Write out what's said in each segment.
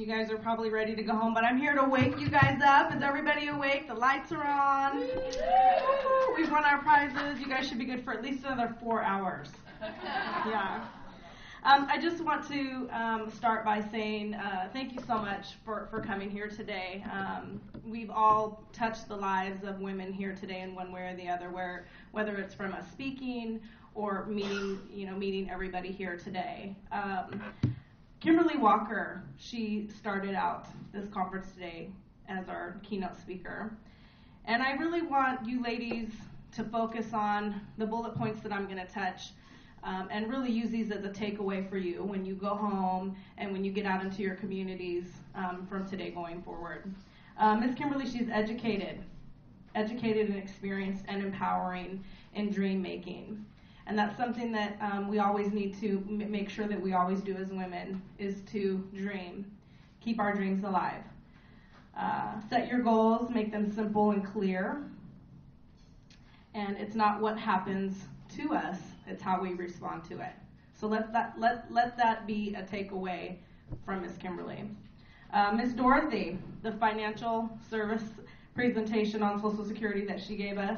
You guys are probably ready to go home, but I'm here to wake you guys up. Is everybody awake? The lights are on. We've won our prizes. You guys should be good for at least another 4 hours. Yeah. I just want to start by saying thank you so much for coming here today. We've all touched the lives of women here today in one way or the other, whether it's from us speaking or meeting everybody here today. Kimberly Walker, she started out this conference today as our keynote speaker. And I really want you ladies to focus on the bullet points that I'm going to touch and really use these as a takeaway for you when you go home and when you get out into your communities from today going forward. Ms. Kimberly, she's educated and experienced and empowering in dream making. And that's something that we always need to make sure that we always do as women, is to dream. Keep our dreams alive. Set your goals, make them simple and clear. And it's not what happens to us, it's how we respond to it. So let that be a takeaway from Ms. Kimberly. Ms. Dorothy, the financial service presentation on Social Security that she gave us,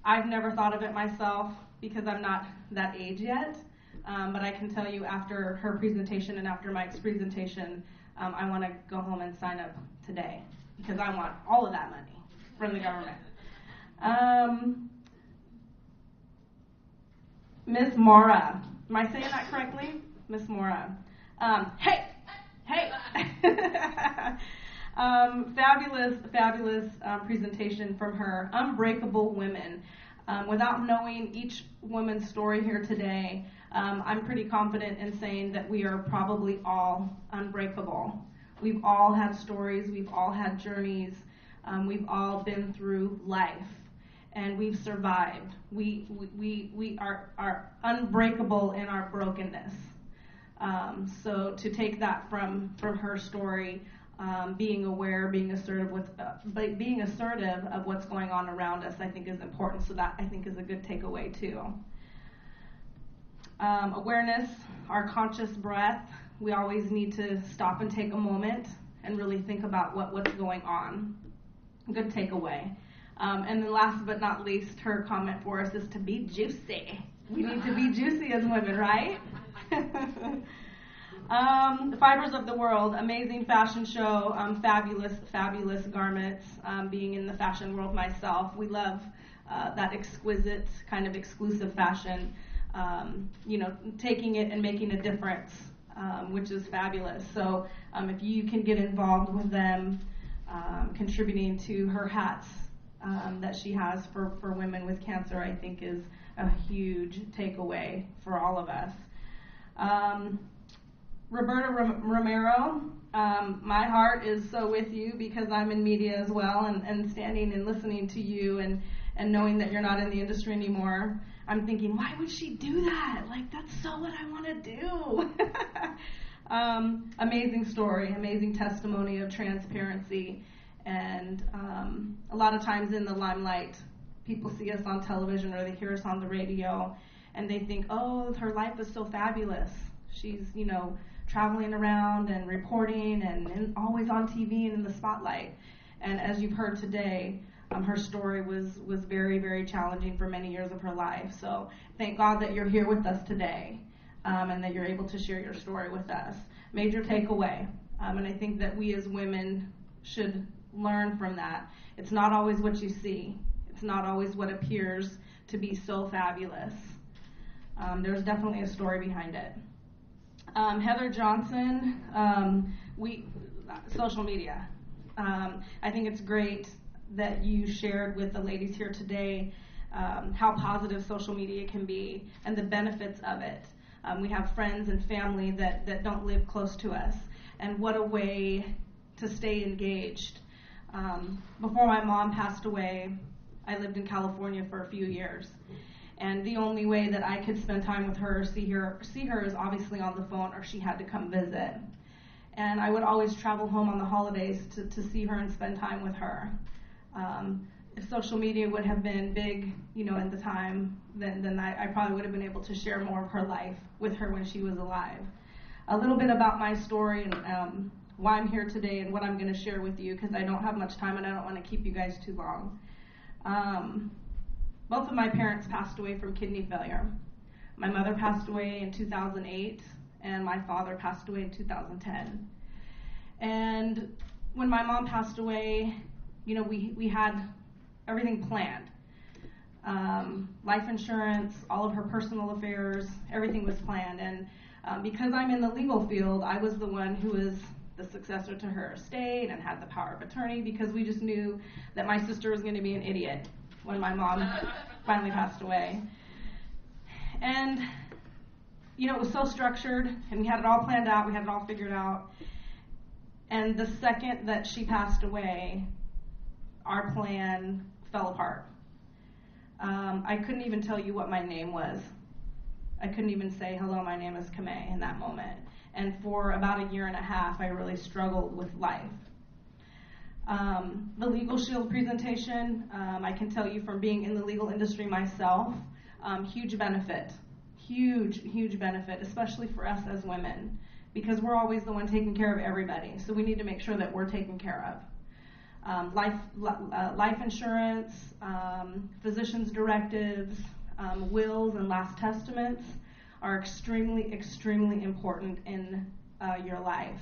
I've never thought of it myself because I'm not that age yet, but I can tell you after her presentation and after Mike's presentation, I want to go home and sign up today because I want all of that money from the government. Miss Mora, am I saying that correctly? Miss Mora. Hey! Fabulous presentation from her. Unbreakable Women. Without knowing each woman's story here today, I'm pretty confident in saying that we are probably all unbreakable. We've all had stories, we've all had journeys, we've all been through life, and we've survived. We are unbreakable in our brokenness. So to take that from her story, being aware, being assertive of what's going on around us, I think is important. So that I think is a good takeaway too. Awareness, our conscious breath. We always need to stop and take a moment and really think about what's going on. Good takeaway. And then last but not least, her comment for us is to be juicy. We need to be juicy as women, right? Fibers of the World, amazing fashion show, fabulous garments. Being in the fashion world myself, we love that exquisite kind of exclusive fashion. Taking it and making a difference, which is fabulous. So if you can get involved with them, contributing to her hats that she has for women with cancer, I think is a huge takeaway for all of us. Roberta Romero, my heart is so with you because I'm in media as well, and standing and listening to you and knowing that you're not in the industry anymore, I'm thinking, why would she do that? Like, that's so what I want to do. Amazing story, amazing testimony of transparency, and a lot of times in the limelight, people see us on television or they hear us on the radio, and they think, oh, her life is so fabulous. She's, traveling around and reporting and always on TV and in the spotlight. And as you've heard today, her story was very, very challenging for many years of her life. So thank God that you're here with us today and that you're able to share your story with us. Major takeaway. And I think that we as women should learn from that. It's not always what you see. It's not always what appears to be so fabulous. There's definitely a story behind it. Heather Johnson, social media. I think it's great that you shared with the ladies here today how positive social media can be and the benefits of it. We have friends and family that don't live close to us, and what a way to stay engaged. Before my mom passed away, I lived in California for a few years. And the only way that I could spend time with her, see her is obviously on the phone, or she had to come visit. And I would always travel home on the holidays to see her and spend time with her. If social media would have been big, in the time, then I probably would have been able to share more of her life with her when she was alive. A little bit about my story and why I'm here today and what I'm going to share with you, because I don't have much time and I don't want to keep you guys too long. Both of my parents passed away from kidney failure. My mother passed away in 2008, and my father passed away in 2010. And when my mom passed away, you know, we had everything planned. Life insurance, all of her personal affairs, everything was planned. And because I'm in the legal field, I was the one who was the successor to her estate and had the power of attorney, because we just knew that my sister was going to be an idiot when my mom finally passed away. And, you know, it was so structured, and we had it all planned out, we had it all figured out. And the second that she passed away, our plan fell apart. I couldn't even tell you what my name was. I couldn't even say, hello, my name is Camay in that moment. And for about a year and a half, I really struggled with life. The Legal Shield presentation, I can tell you from being in the legal industry myself, huge benefit, huge benefit, especially for us as women, because we're always the one taking care of everybody. So we need to make sure that we're taken care of. Life insurance, physician's directives, wills and last testaments are extremely important in your life.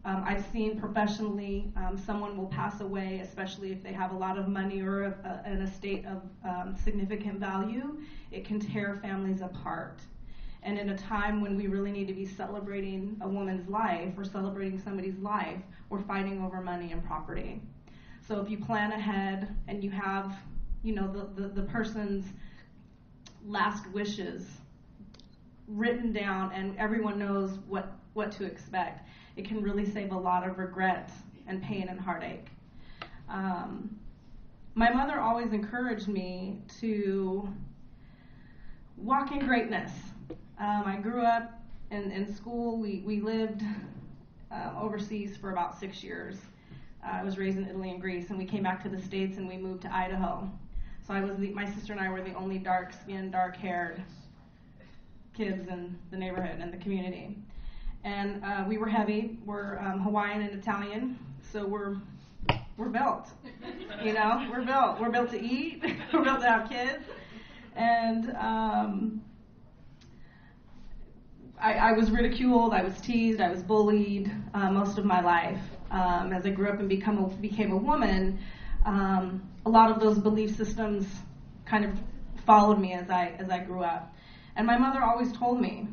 I've seen professionally, someone will pass away, especially if they have a lot of money or an estate of significant value. It can tear families apart. And in a time when we really need to be celebrating a woman's life or celebrating somebody's life, we're fighting over money and property. So if you plan ahead and you have, you know, the person's last wishes written down and everyone knows what to expect, it can really save a lot of regret and pain and heartache. My mother always encouraged me to walk in greatness. I grew up in school. We lived overseas for about 6 years. I was raised in Italy and Greece, and we came back to the States and we moved to Idaho. So my sister and I were the only dark-skinned, dark-haired kids in the neighborhood and the community. And we were heavy. We're Hawaiian and Italian, so we're built. You know, we're built. We're built to eat. We're built to have kids. And I was ridiculed. I was teased. I was bullied most of my life. As I grew up and became a woman, a lot of those belief systems kind of followed me as I grew up. And my mother always told me,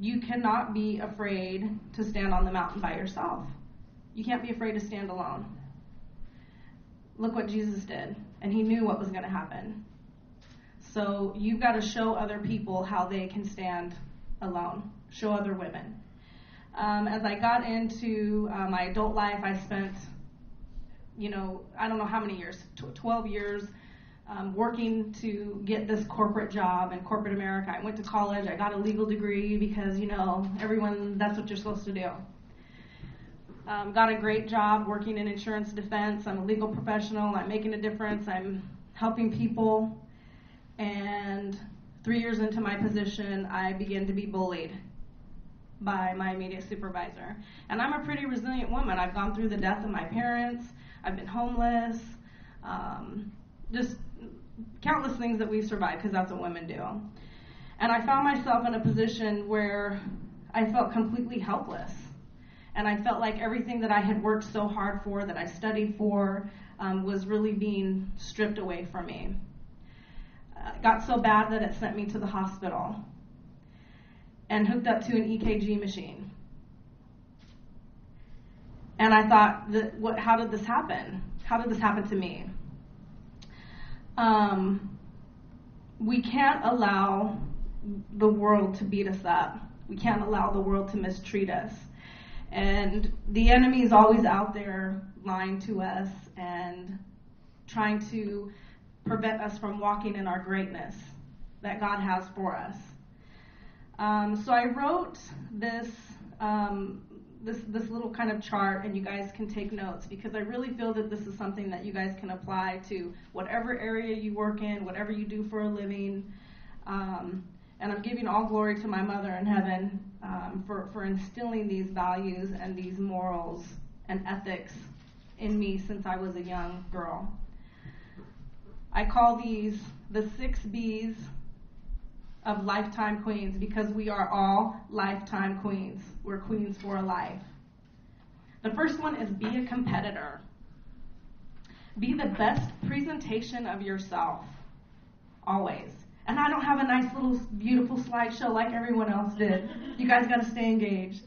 you cannot be afraid to stand on the mountain by yourself. You can't be afraid to stand alone. Look what Jesus did, and he knew what was going to happen. So you've got to show other people how they can stand alone. Show other women. As I got into my adult life, I spent, you know, I don't know how many years, 12 years, working to get this corporate job in corporate America. I went to college. I got a legal degree because, you know, everyone, that's what you're supposed to do. Got a great job working in insurance defense. I'm a legal professional. I'm making a difference. I'm helping people. And 3 years into my position, I began to be bullied by my immediate supervisor. And I'm a pretty resilient woman. I've gone through the death of my parents. I've been homeless. Just countless things that we've survived, because that's what women do. And I found myself in a position where I felt completely helpless. And I felt like everything that I had worked so hard for, that I studied for, was really being stripped away from me. It got so bad that it sent me to the hospital and hooked up to an EKG machine. And I thought, how did this happen? How did this happen to me? We can't allow the world to beat us up. We can't allow the world to mistreat us. And the enemy is always out there lying to us and trying to prevent us from walking in our greatness that God has for us. So I wrote this little kind of chart, and you guys can take notes, because I really feel that this is something that you guys can apply to whatever area you work in, whatever you do for a living. And I'm giving all glory to my mother in heaven for instilling these values and these morals and ethics in me since I was a young girl. I call these the 6 B's of lifetime queens because we are all lifetime queens. We're queens for a life. The first one is be a competitor. Be the best presentation of yourself, always. And I don't have a nice little beautiful slideshow like everyone else did. You guys got to stay engaged.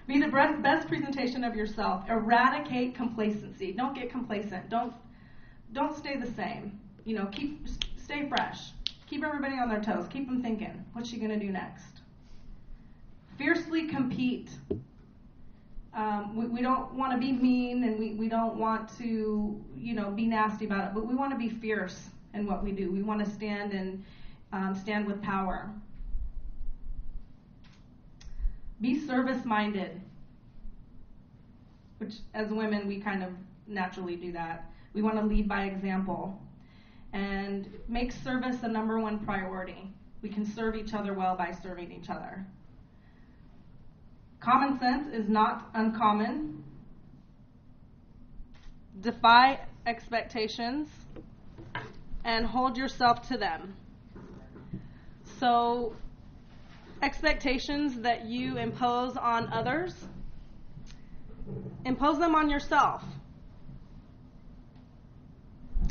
Be the best presentation of yourself. Eradicate complacency. Don't get complacent. Don't stay the same. Stay fresh. Keep everybody on their toes. Keep them thinking, what's she going to do next? Fiercely compete. We don't want to be mean, and we don't want to, be nasty about it, but we want to be fierce in what we do. We want to stand with power. Be service-minded, which as women we kind of naturally do that. We want to lead by example and make service the number one priority. We can serve each other well by serving each other. Common sense is not uncommon. Defy expectations and hold yourself to them. So, expectations that you impose on others, impose them on yourself.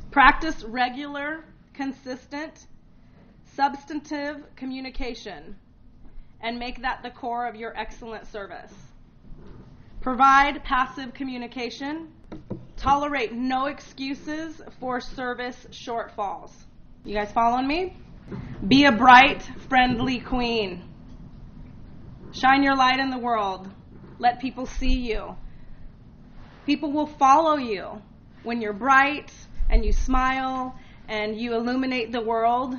Practice regular, consistent, substantive communication and make that the core of your excellent service. Provide passive communication. Tolerate no excuses for service shortfalls. You guys following me? Be a bright, friendly queen. Shine your light in the world. Let people see you. People will follow you when you're bright and you smile and you illuminate the world.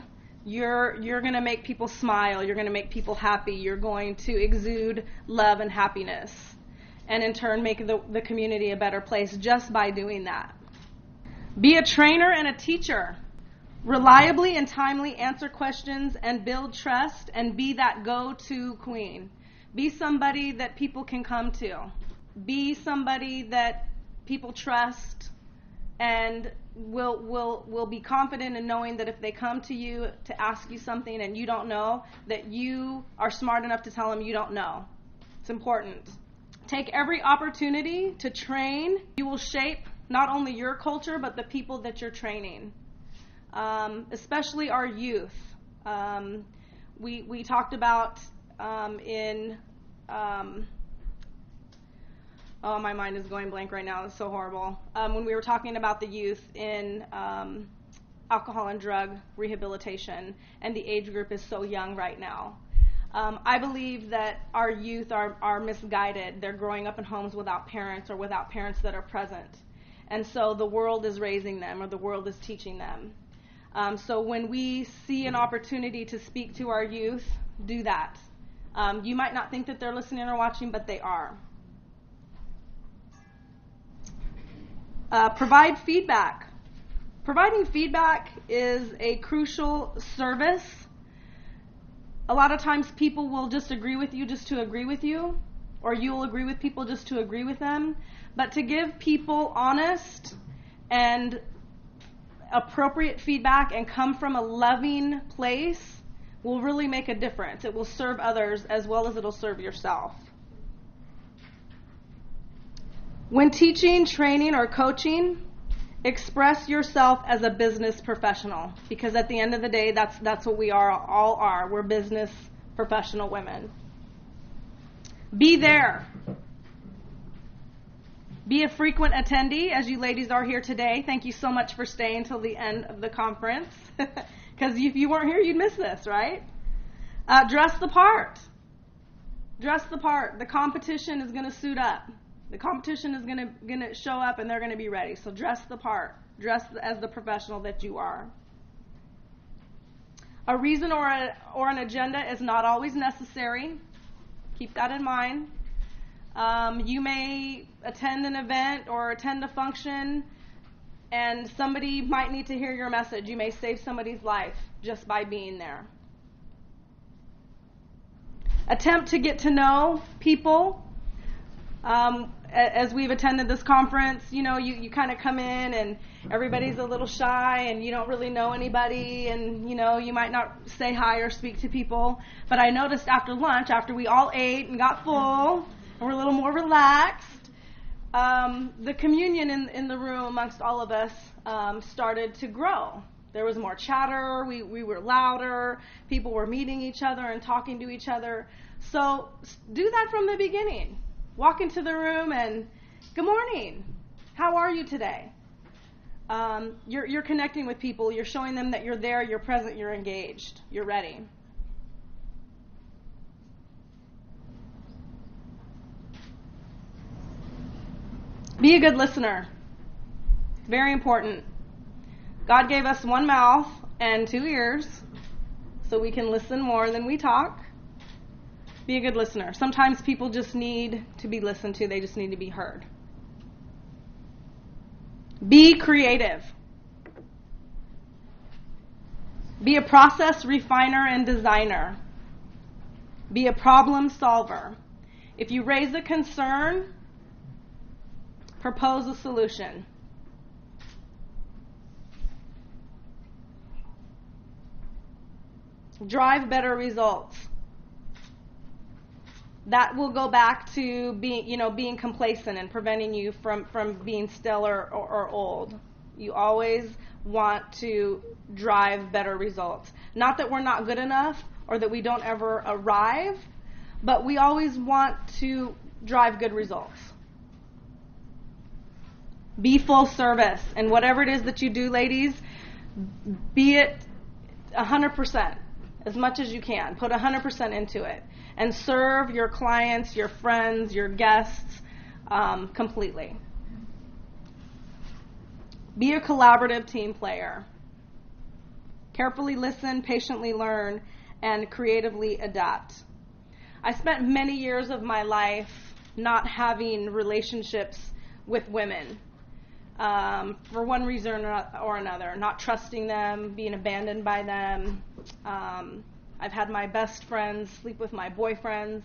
You're going to make people smile. You're going to make people happy. You're going to exude love and happiness, and in turn make the community a better place just by doing that. Be a trainer and a teacher. Reliably and timely answer questions and build trust, and be that go-to queen. Be somebody that people can come to. Be somebody that people trust and will be confident in knowing that if they come to you to ask you something and you don't know, that you are smart enough to tell them you don't know. It's important. Take every opportunity to train. You will shape not only your culture, but the people that you're training, especially our youth. We talked about oh, my mind is going blank right now. It's so horrible. When we were talking about the youth in alcohol and drug rehabilitation, and the age group is so young right now. I believe that our youth are misguided. They're growing up in homes without parents or without parents that are present. And so the world is raising them, or the world is teaching them. So when we see an opportunity to speak to our youth, do that. You might not think that they're listening or watching, but they are. Provide feedback. Providing feedback is a crucial service. A lot of times people will just agree with you just to agree with you, or you'll agree with people just to agree with them. But to give people honest and appropriate feedback and come from a loving place will really make a difference. It will serve others as well as it'll serve yourself. When teaching, training, or coaching, express yourself as a business professional, because at the end of the day, that's what we all are. We're business professional women. Be there. Be a frequent attendee, as you ladies are here today. Thank you so much for staying till the end of the conference, because if you weren't here, you'd miss this, right? Dress the part. Dress the part. The competition is going to suit up. The competition is going to show up, and they're going to be ready. So dress the part. Dress as the professional that you are. A reason or an agenda is not always necessary. Keep that in mind. You may attend an event or attend a function, and somebody might need to hear your message. You may save somebody's life just by being there. Attempt to get to know people. As we've attended this conference, you kind of come in and everybody's a little shy and you don't really know anybody, and you might not say hi or speak to people. But I noticed after lunch, after we all ate and got full and we're a little more relaxed, the communion in the room amongst all of us started to grow. There was more chatter, we were louder, people were meeting each other and talking to each other. So do that from the beginning. Walk into the room and, good morning, how are you today? You're connecting with people, you're showing them that you're there, you're present, you're engaged, you're ready. Be a good listener. Very important. God gave us one mouth and 2 ears so we can listen more than we talk. Be a good listener. Sometimes people just need to be listened to. They just need to be heard. Be creative. Be a process refiner and designer. Be a problem solver. If you raise a concern, propose a solution. Drive better results. That will go back to being complacent and preventing you from being still or old. You always want to drive better results. Not that we're not good enough or that we don't ever arrive, but we always want to drive good results. Be full service. And whatever it is that you do, ladies, be it 100%, as much as you can. Put 100% into it. And serve your clients, your friends, your guests completely. Be a collaborative team player. Carefully listen, patiently learn, and creatively adapt. I spent many years of my life not having relationships with women for one reason or another. Not trusting them, being abandoned by them. I've had my best friends sleep with my boyfriends.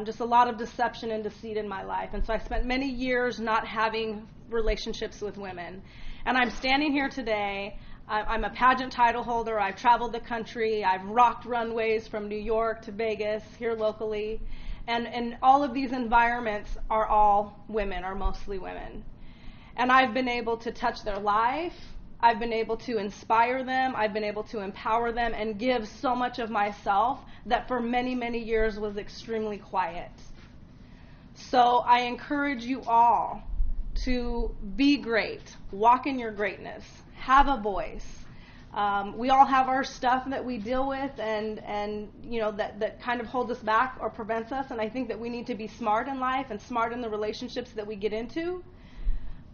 Just a lot of deception and deceit in my life. And so I spent many years not having relationships with women. And I'm standing here today. I'm a pageant title holder. I've traveled the country. I've rocked runways from New York to Vegas, here locally. And all of these environments are all women, are mostly women. And I've been able to touch their life. I've been able to inspire them. I've been able to empower them and give so much of myself that for many, many years was extremely quiet. So I encourage you all to be great. Walk in your greatness. Have a voice. We all have our stuff that we deal with and that kind of holds us back or prevents us. And I think that we need to be smart in life and smart in the relationships that we get into.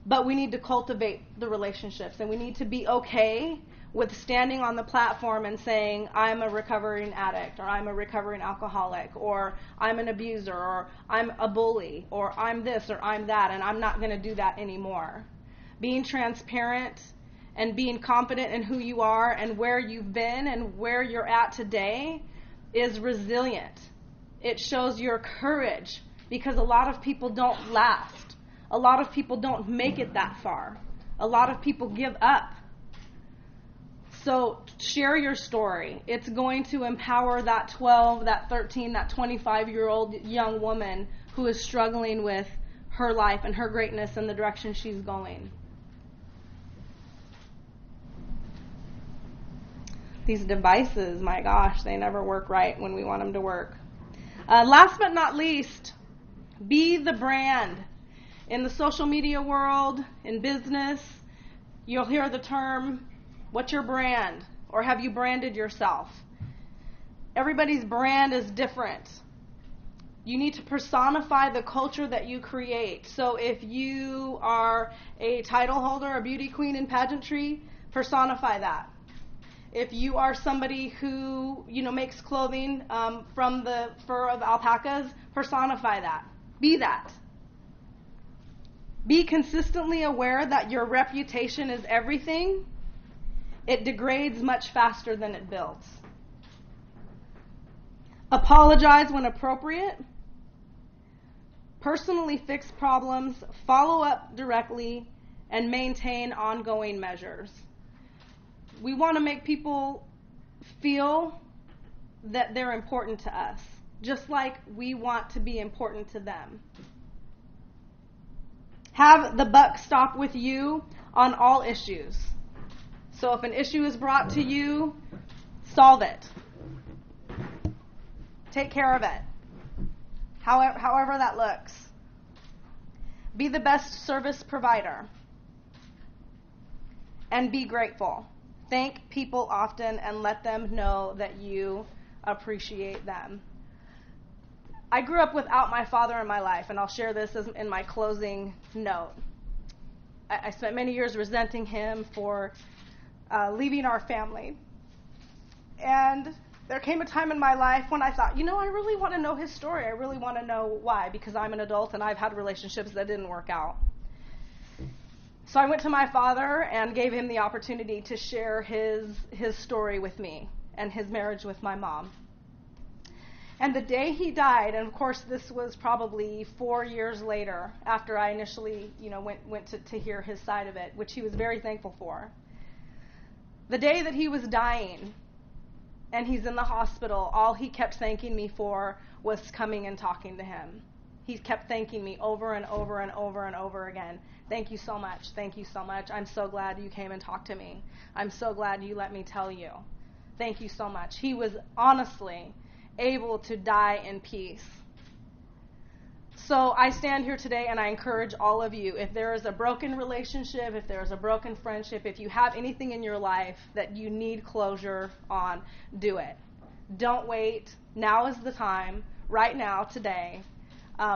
But we need to cultivate the relationships, and we need to be okay with standing on the platform and saying, I'm a recovering addict, or I'm a recovering alcoholic, or I'm an abuser, or I'm a bully, or I'm this, or I'm that, and I'm not going to do that anymore. Being transparent and being confident in who you are and where you've been and where you're at today is resilient. It shows your courage, because a lot of people don't last. A lot of people don't make it that far. A lot of people give up. So share your story. It's going to empower that 12, that 13, that 25-year-old young woman who is struggling with her life and her greatness and the direction she's going. These devices, my gosh, they never work right when we want them to work. Last but not least, be the brand. In the social media world, in business, you'll hear the term, what's your brand? Or have you branded yourself? Everybody's brand is different. You need to personify the culture that you create. So if you are a title holder, a beauty queen in pageantry, personify that. If you are somebody who, makes clothing from the fur of alpacas, personify that. Be that. Be consistently aware that your reputation is everything. It degrades much faster than it builds. apologize when appropriate, personally fix problems, follow up directly, and maintain ongoing measures. We want to make people feel that they're important to us, just like we want to be important to them. Have the buck stop with you on all issues. So if an issue is brought to you, solve it. Take care of it, however that looks. Be the best service provider. And be grateful. Thank people often and let them know that you appreciate them. I grew up without my father in my life, and I'll share this in my closing note. I spent many years resenting him for leaving our family. And there came a time in my life when I thought, I really want to know his story. I really want to know why, because I'm an adult and I've had relationships that didn't work out. So I went to my father and gave him the opportunity to share his story with me and his marriage with my mom. And the day he died, and of course this was probably 4 years later after I initially, went to hear his side of it, which he was very thankful for. The day that he was dying and he's in the hospital, all he kept thanking me for was coming and talking to him. He kept thanking me over and over and over and over again. Thank you so much. Thank you so much. I'm so glad you came and talked to me. I'm so glad you let me tell you. Thank you so much. He was honestly able to die in peace. So I stand here today and I encourage all of you, if there is a broken relationship, if there is a broken friendship, if you have anything in your life that you need closure on, do it. Don't wait. Now is the time, right now, today.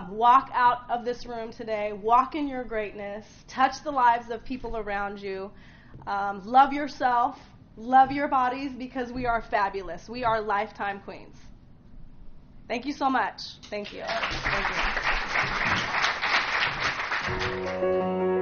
Walk out of this room today. Walk in your greatness. Touch the lives of people around you. Love yourself. Love your bodies, because we are fabulous. We are lifetime queens. Thank you so much. Thank you. Thank you.